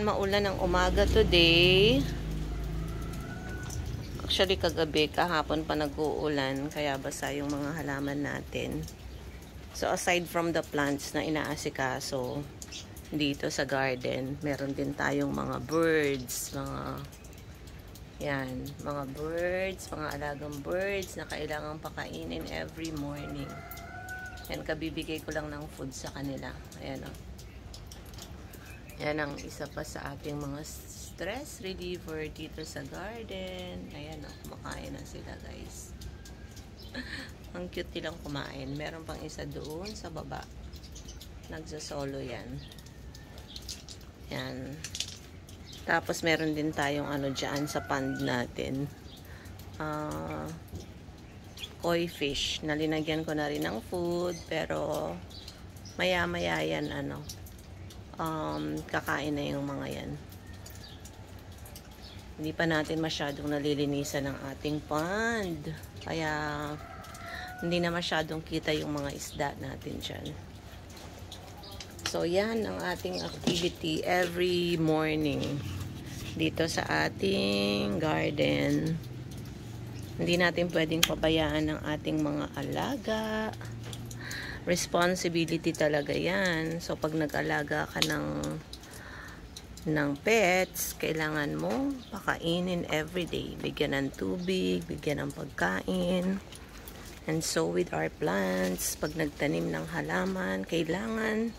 maulan ng umaga today. Actually, kagabi, kahapon pa nag-uulan, kaya basa yung mga halaman natin. So, aside from the plants na inaasikaso dito sa garden, meron din tayong mga birds, mga birds, mga alagang birds na kailangang pakainin every morning. Yan, kabibigay ko lang ng food sa kanila. Ayan o. Yan ang isa pa sa ating mga stress reliever dito sa garden. Ayan o, kumakain na sila guys. Ang cute nilang kumain. Meron pang isa doon sa baba. Nagsasolo yan. Yan. Tapos meron din tayong ano dyan sa pond natin. Koi fish. Nalinagyan ko na rin ng food. Pero maya-maya yan kakain na yung mga yan. Hindi pa natin masyadong nalilinisan ng ating pond. Kaya hindi na masyadong kita yung mga isda natin dyan. So yan ang ating activity every morning dito sa ating garden. Hindi natin pwedeng pabayaan ng ating mga alaga. Responsibility talaga yan. So, pag nag-alaga ka ng pets, kailangan mo pakainin everyday. Bigyan ng tubig, bigyan ng pagkain. And so, with our plants, pag nagtanim ng halaman, kailangan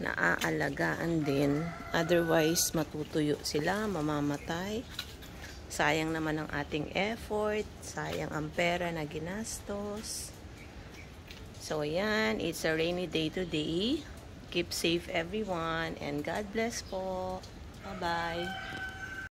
naaalagaan din. Otherwise, matutuyo sila, mamamatay. Sayang naman ang ating effort. Sayang ang pera na ginastos. So, ayan. It's a rainy day today. Keep safe everyone. And God bless po. Bye-bye.